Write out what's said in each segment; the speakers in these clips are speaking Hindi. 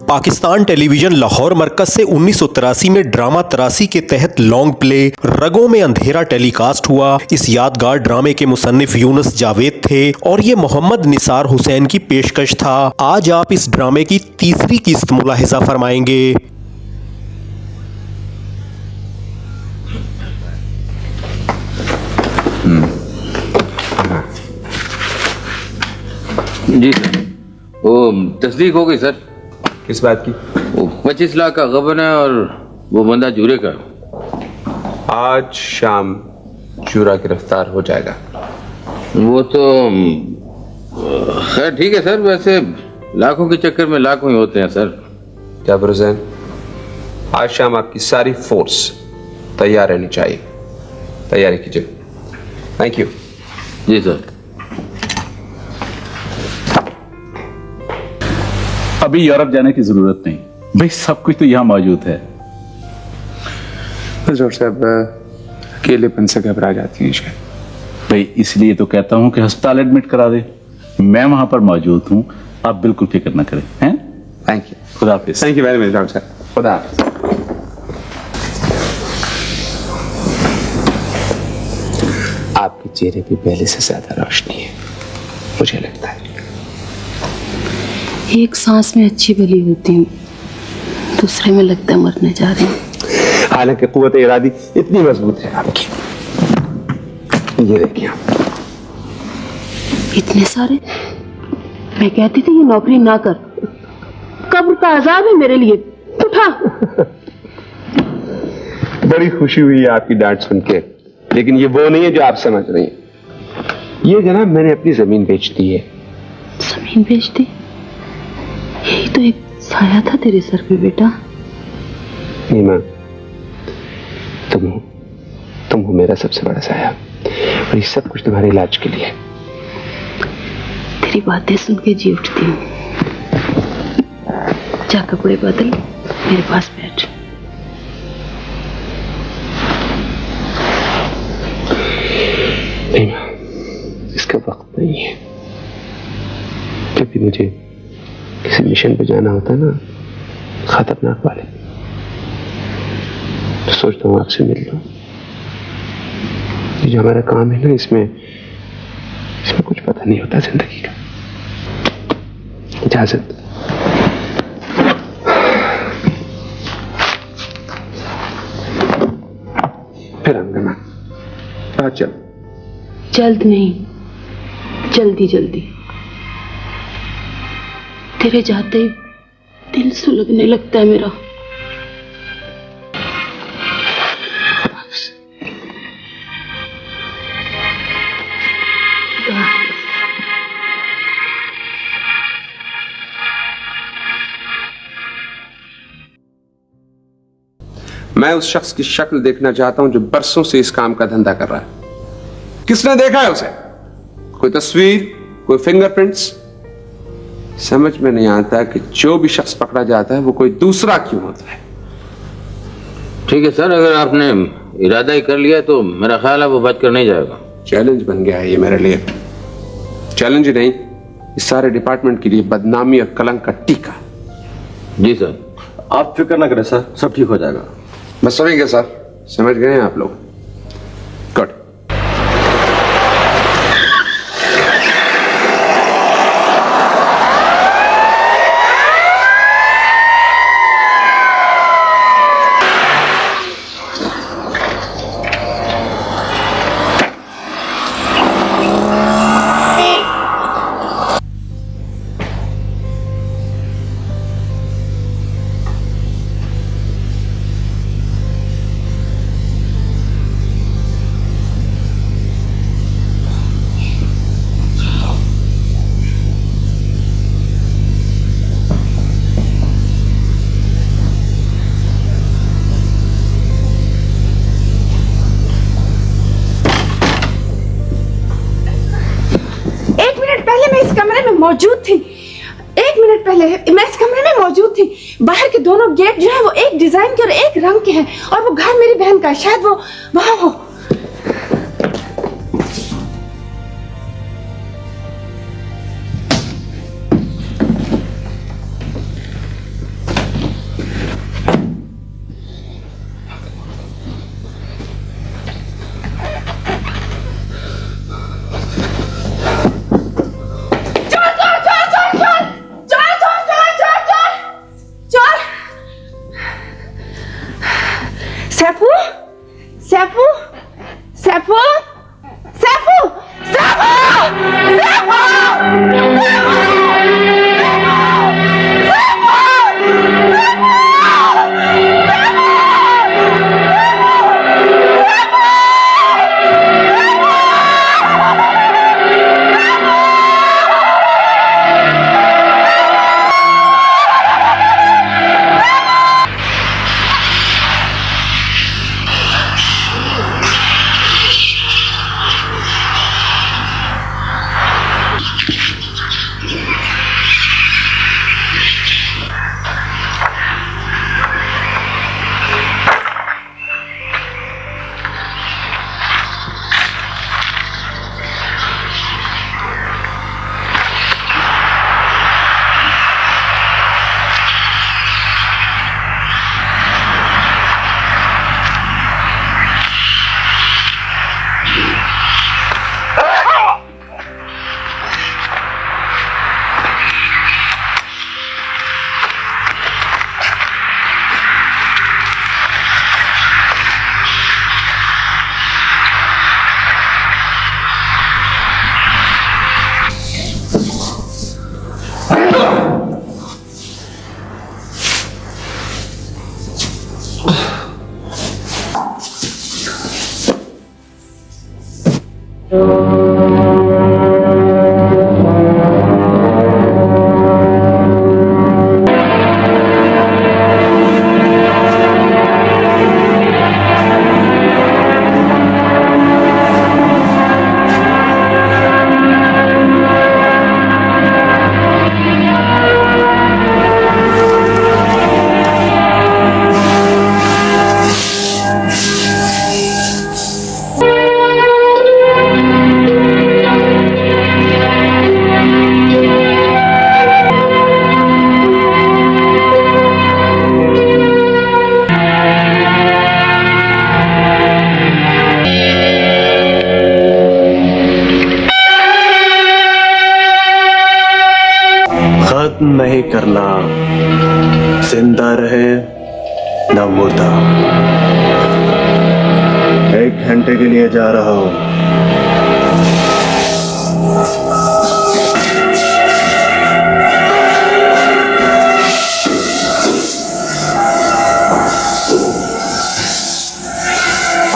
पाकिस्तान टेलीविजन लाहौर मरकज से 1983 में ड्रामा तरासी के तहत लॉन्ग प्ले रगों में अंधेरा टेलीकास्ट हुआ। इस यादगार ड्रामे के मुसन्निफ यूनुस जावेद थे और ये मोहम्मद निसार हुसैन की पेशकश था। आज आप इस ड्रामे की तीसरी किस्त मुलाहिजा फरमाएंगे। जी सर, वो तस्दीक हो गई सर। किस बात की? वो 25 लाख का गबन है और वो बंदा जूरे का। आज शाम चूरा गिरफ्तार हो जाएगा। वो तो खैर ठीक है सर, वैसे लाखों के चक्कर में लाखों ही होते हैं सर। क्या बुरज़ैन, आज शाम आपकी सारी फोर्स तैयार रहनी चाहिए। तैयारी कीजिए। Thank you. जी सर। अभी यूरोप जाने की जरूरत नहीं भाई, सब कुछ तो यहाँ मौजूद है। हजूर साहब अकेलेपन से घबरा जाती हैं शायद। भाई इसलिए तो कहता हूँ कि अस्पताल एडमिट करा दे, मैं वहां पर मौजूद हूँ, आप बिल्कुल फिक्र ना करें। हैं? Thank you. खुदा हाफिज। Thank you very much doctor साहब। खुदा हाफिज। आपके चेहरे पे पहले से ज्यादा रोशनी है, मुझे लगता है। एक सांस में अच्छी भली होती हूँ, दूसरे में लगता है मरने जा रही हूँ। हालांकि कुव्वत इरादी इतनी मजबूत है आपकी। ये देखिए आप। इतने सारे। मैं कहती थी ये नौकरी ना कर, कब्र का अजाब है मेरे लिए। उठा। बड़ी खुशी हुई है आपकी डांट सुन के, लेकिन ये वो नहीं है जो आप समझ रही हैं। ये जनाब मैंने अपनी जमीन बेच दी है। जमीन बेच दी? यही तो एक साया था तेरे सर पे बेटा। नीमा, तुम हो मेरा सबसे बड़ा साया, और ये सब कुछ तुम्हारे इलाज के लिए। तेरी बातें सुन के जी उठती हूँ। जा कपड़े बदल, मेरे पास बैठ। नीमा, इसका वक्त नहीं है। जब भी मुझे किसी मिशन पे जाना होता है ना, खतरनाक वाले, तो सोचता हूँ आपसे मिल लूं। ये जो हमारा काम है ना, इसमें कुछ पता नहीं होता जिंदगी का। इजाजत। फिर अंगना आ चल। जल्द नहीं, जल्दी जल्दी। तेरे जाते ही दिल सुलगने लगता है मेरा। मैं उस शख्स की शक्ल देखना चाहता हूं जो बरसों से इस काम का धंधा कर रहा है। किसने देखा है उसे? कोई तस्वीर, कोई फिंगरप्रिंट्स? समझ में नहीं आता कि जो भी शख्स पकड़ा जाता है वो कोई दूसरा क्यों होता है। ठीक है सर, अगर आपने इरादा ही कर लिया तो मेरा ख्याल है वो बच कर नहीं जाएगा। चैलेंज बन गया है ये मेरे लिए। चैलेंज ही नहीं, इस सारे डिपार्टमेंट के लिए बदनामी और कलंक का टीका। जी सर। आप फिक्र ना करें सर, सब ठीक हो जाएगा। बस समझ गए सर, समझ गए हैं आप लोग। गुड। मौजूद थी। 1 मिनट पहले मैं इस कमरे में मौजूद थी। बाहर के दोनों गेट जो है वो एक डिजाइन के और एक रंग के हैं, और वो घर मेरी बहन का है। शायद वो वहां हो। खत्म नहीं करना, जिंदा रहे न मुर्दा। 1 घंटे के लिए जा रहा हूं।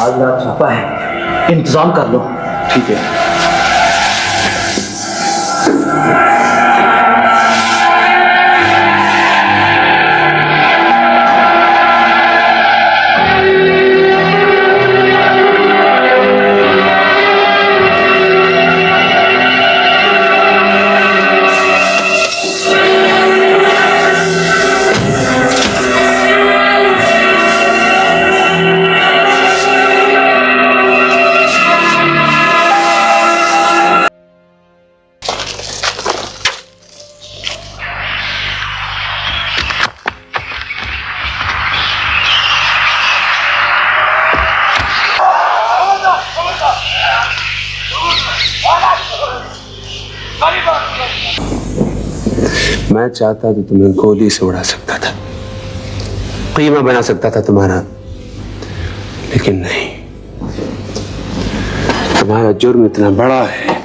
आज रात छापा है, इंतजाम कर लो। ठीक है। मैं चाहता तो तुम्हें गोली से उड़ा सकता था, कीमा बना सकता था तुम्हारा, लेकिन नहीं। तुम्हारा जुर्म इतना बड़ा है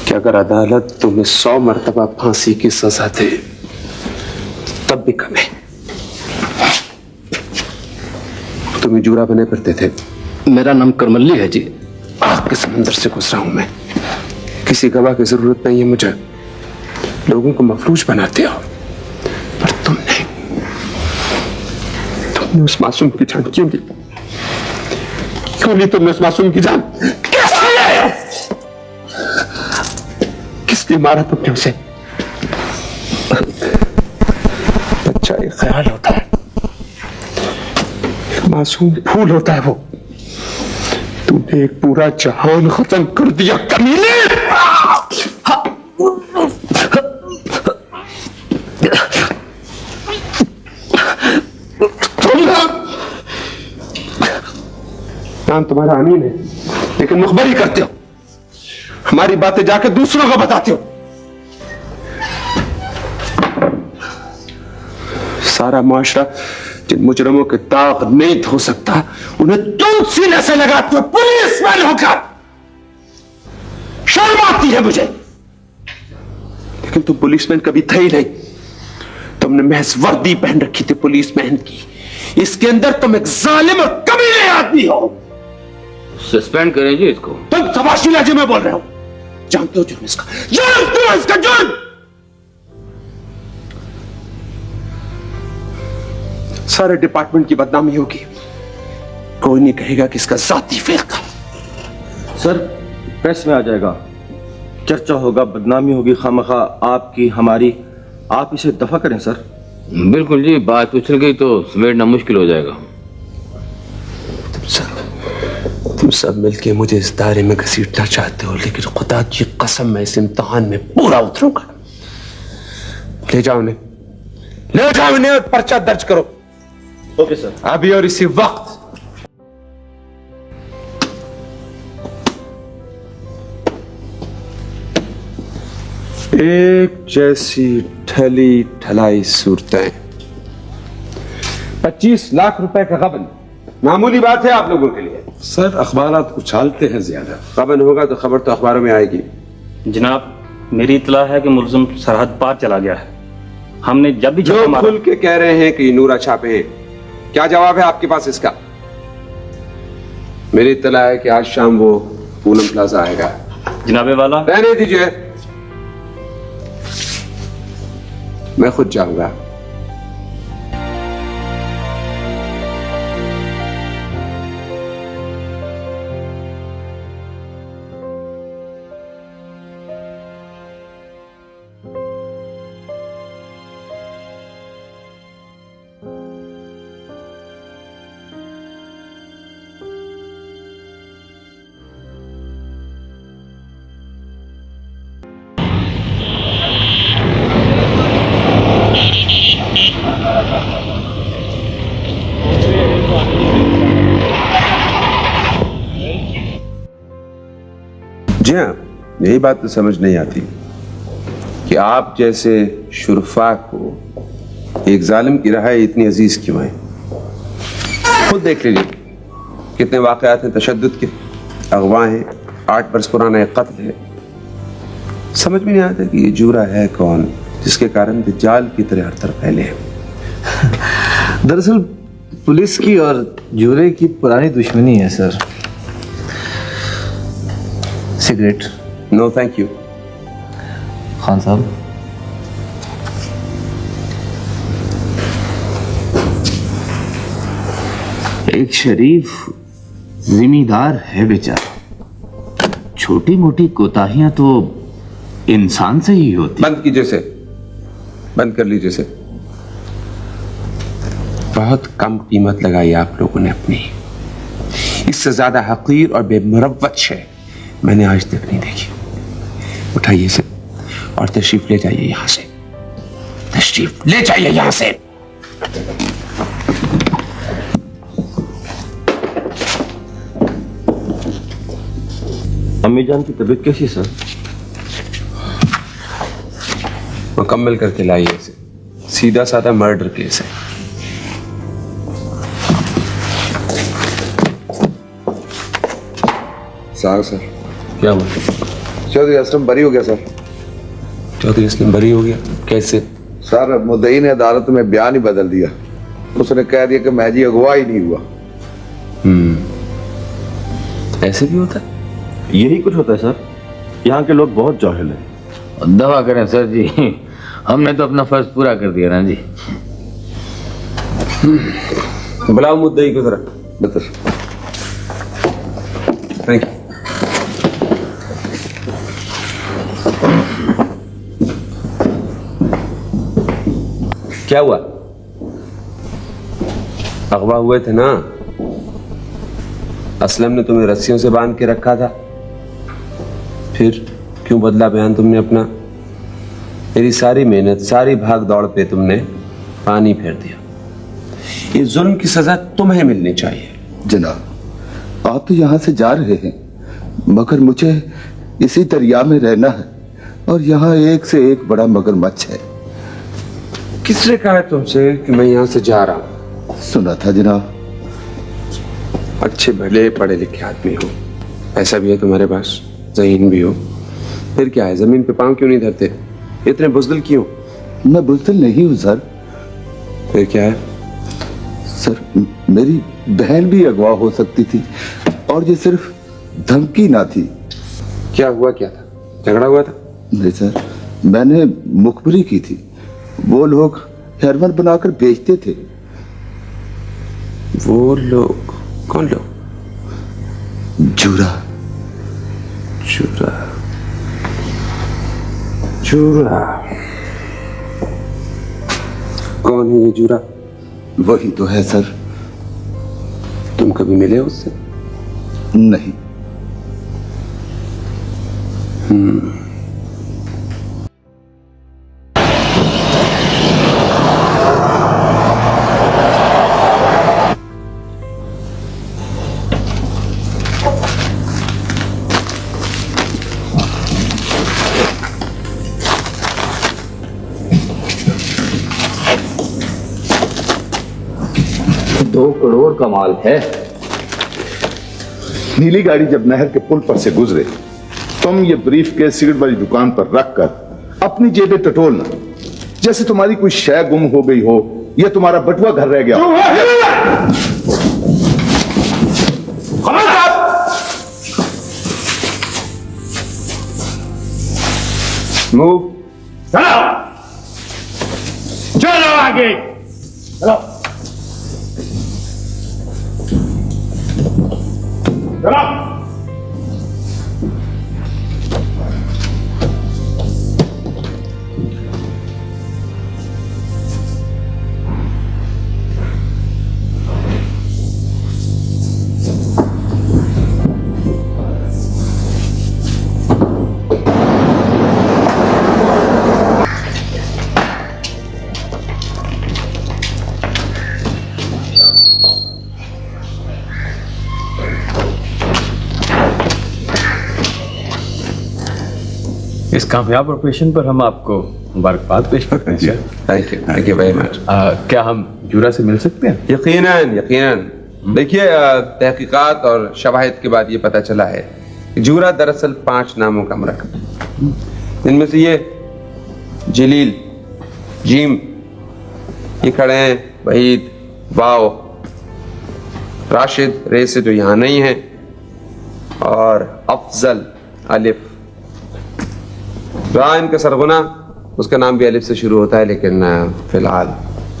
कि अगर अदालत तुम्हें 100 मरतबा फांसी की सजा दे तब भी कम है। तुम्हें जूरा बने फिरते थे। मेरा नाम करमल्ली है जी। आग के समंदर से गुजरा हूं मैं, किसी गवाह की जरूरत नहीं है मुझे। लोगों को मफलूज बनाते हो, पर तुमने उस मासूम की जान क्यों ली? क्यों ली तुमने उस मासूम की जान? किसने मारा तुमने उसे? बच्चा एक ख्याल होता है, एक मासूम फूल होता है वो। तुमने एक पूरा जहान खत्म कर दिया कमीने। नाम तुम्हारा अमीन है, लेकिन मुखबरी करते हो, हमारी बातें जाकर दूसरों को बताते हो। सारा मुआशरा जिन मुजरमों के दाग नहीं धो सकता, उन्हें तुम सीने से लगाते हो पुलिसमैन होकर। शर्म आती है मुझे, लेकिन तुम पुलिसमैन कभी थे ही नहीं। तुमने महज वर्दी पहन रखी थी पुलिसमैन की, इसके अंदर तुम एक जालिम और कमीने आदमी हो। सस्पेंड करें जी इसको। तुम तमाशी लहजे में बोल रहे हो, जानते हो जुर्म इसका, जानते हो इसका जुर्म। सारे डिपार्टमेंट की बदनामी होगी, कोई नहीं कहेगा कि इसका जाती फेल था। सर प्रेस में आ जाएगा, चर्चा होगा, बदनामी होगी खामखा आपकी हमारी। आप इसे दफा करें सर। बिल्कुल जी, बात उछल गई तो समेटना मुश्किल हो जाएगा। तुम सब मिलके मुझे इस दायरे में घसीटना चाहते हो, लेकिन खुदा की कसम मैं इस इम्तिहान में पूरा उतरूंगा। ले जाओ इन्हें, ले जाओ इन्हें और पर्चा दर्ज करो। Okay sir. अभी और इसी वक्त। एक जैसी ढली ढलाई सूरतें, 25 लाख रुपए का गबन मामूली बात है आप लोगों के लिए। सर अखबारात उछालते हैं ज्यादा। गबन होगा तो खबर तो अखबारों में आएगी। जनाब, मेरी इतला है कि मुलजिम सरहद पार चला गया है। हमने जब भी जो खुल के कह रहे हैं कि नूरा छापे हैं, क्या जवाब है आपके पास इसका? मेरी इतला है कि आज शाम वो पूनम प्लाजा आएगा। जनाबे वाला, रहने दीजिए, मैं खुद जाऊंगा। जी हाँ, यही बात तो समझ नहीं आती कि आप जैसे शुरफा को एक जालिम की रहाई इतनी अजीज क्यों है। खुद देख लीजिए कितने वाकयात हैं तशद्दुद के, अगवा हैं, 8 बरस पुराना एक कत्ल है। समझ में नहीं आता कि ये जूरा है कौन जिसके कारण दज्जाल की तरह हर तरफ फैले हैं। दरअसल पुलिस की और जूरे की पुरानी दुश्मनी है sir. Cigarette? No thank you. Khan साहब, एक शरीफ जिम्मेदार है बेचारा, छोटी मोटी कोताहियां तो इंसान से ही होती। बंद कीजिए से, बंद कर लीजिए से। बहुत कम कीमत लगाई आप लोगों ने अपनी, इससे ज्यादा हकीर और बेमुरव्वत शय मैंने आज तक नहीं देखी। उठाइए से और तशरीफ ले जाइए यहां से, तशरीफ ले जाइए यहां से। अम्मी जान की तबीयत कैसी सर? मुकम्मल करके लाइए इसे, सीधा साधा मर्डर केस है। साहब सर, क्या हुआ? चौधरी असलम बरी हो गया सर। चौधरी असलम बरी हो गया? कैसे? सर मुद्दई ने अदालत में बयान ही बदल दिया। उसने कह दिया कि मैं जी अगवा ही नहीं हुआ। ऐसे भी होता है? यही कुछ होता है सर, यहाँ के लोग बहुत जाहिल हैं। दवा करें सर जी, हमने तो अपना फर्ज पूरा कर दिया ना जी। बुलाओ मुद्दई को जरा। बता। Thank you. क्या हुआ? अगवा हुए थे ना? असलम ने तुम्हें रस्सियों से बांध के रखा था, फिर क्यों बदला बयान तुमने अपना? मेरी सारी मेहनत, सारी भाग दौड़ पे तुमने पानी फेर दिया। ये जुल्म की सजा तुम्हें मिलनी चाहिए। जनाब, आप तो यहाँ से जा रहे हैं, मगर मुझे इसी दरिया में रहना है और यहाँ एक से एक बड़ा मगरमच्छ है। किसने कहा है तुमसे कि मैं यहाँ से जा रहा हूँ? सुना था जनाब। अच्छे भले पढ़े लिखे आदमी हो, पैसा भी है तुम्हारे पास, ज़हीन भी हो, फिर क्या है, जमीन पे पांव क्यों नहीं धरते? इतने बुज़दिल क्यों? मैं बुज़दिल नहीं हूँ सर। फिर क्या है? सर मेरी बहन भी अगवा हो सकती थी और ये सिर्फ धमकी ना थी। क्या हुआ? क्या था? झगड़ा हुआ था? नहीं सर, मैंने मुखबरी की थी। वो लोग हेरोइन बनाकर बेचते थे। वो लोग? कौन लोग? जूरा। जूरा? जूरा? कौन है ये जूरा? वही तो है सर। तुम कभी मिले उससे? नहीं। करोड़ का माल है। नीली गाड़ी जब नहर के पुल पर से गुजरे, तुम ये ब्रीफ केस सिगरेट वाली दुकान पर रखकर अपनी जेबें टटोलना, जैसे तुम्हारी कोई शय गुम हो गई हो या तुम्हारा बटुआ घर रह गया। मूव। चलो चलो आगे चलो चलो। इस कामयाब ऑपरेशन पर हम आपको मुबारकबाद पेश करते हैं sir. Thank you very much. क्या हम जूरा से मिल सकते हैं? यकीनन यकीनन। देखिए, तहकीकात और शवाहिद के बाद ये पता चला है कि जूरा दरअसल 5 नामों का मरकब है, जिनमें से ये जलील, जीम, ये खड़े हैं, वहीद, वाओ, राशिद, रे से जो यहाँ नहीं है, और अफजल, अलिफ। रहा इनका सरगुना, उसका नाम भी अलिफ से शुरू होता है, लेकिन फिलहाल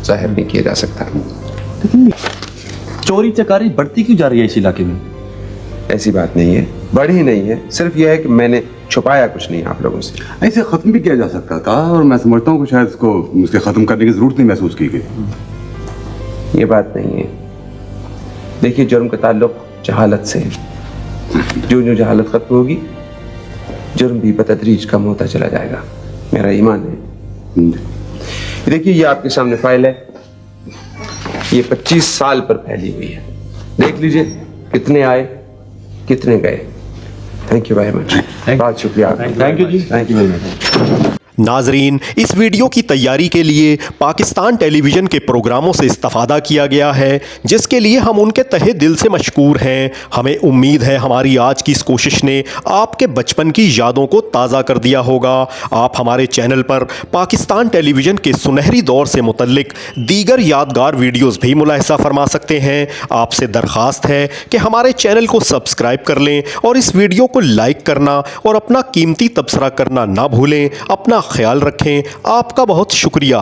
जाहिर नहीं किया जा सकता। चोरी चकारी बढ़ती क्यों जा रही है इस इलाके में? ऐसी बात नहीं है, बढ़ी नहीं है, सिर्फ यह है कि मैंने छुपाया कुछ नहीं आप लोगों से। ऐसे खत्म भी किया जा सकता था, और मैं समझता हूँ कि शायद इसको मुझसे खत्म करने की जरूरत नहीं महसूस की गई। ये बात नहीं है। देखिए, जुर्म का ताल्लुक जहालत से है। जो जो जहालत खत्म होगी, जुर्म भी बतदरीज कम होता चला जाएगा, मेरा ईमान है। देखिए, ये आपके सामने फाइल है, ये 25 साल पर फैली हुई है। देख लीजिए कितने आए कितने गए। Thank you very much. बहुत शुक्रिया। थैंक यू जी। Thank you very much. नाजरीन, इस वीडियो की तैयारी के लिए पाकिस्तान टेलीविज़न के प्रोग्रामों से इस्तेफादा किया गया है, जिसके लिए हम उनके तहे दिल से मशकूर हैं। हमें उम्मीद है हमारी आज की इस कोशिश ने आपके बचपन की यादों को ताज़ा कर दिया होगा। आप हमारे चैनल पर पाकिस्तान टेलीविज़न के सुनहरी दौर से मुतल्लिक दीगर यादगार वीडियोज़ भी मुलाहिजा फरमा सकते हैं। आपसे दरख्वास्त है कि हमारे चैनल को सब्सक्राइब कर लें और इस वीडियो को लाइक करना और अपना कीमती तबसरा करना ना भूलें। अपना ख्याल रखें। आपका बहुत शुक्रिया।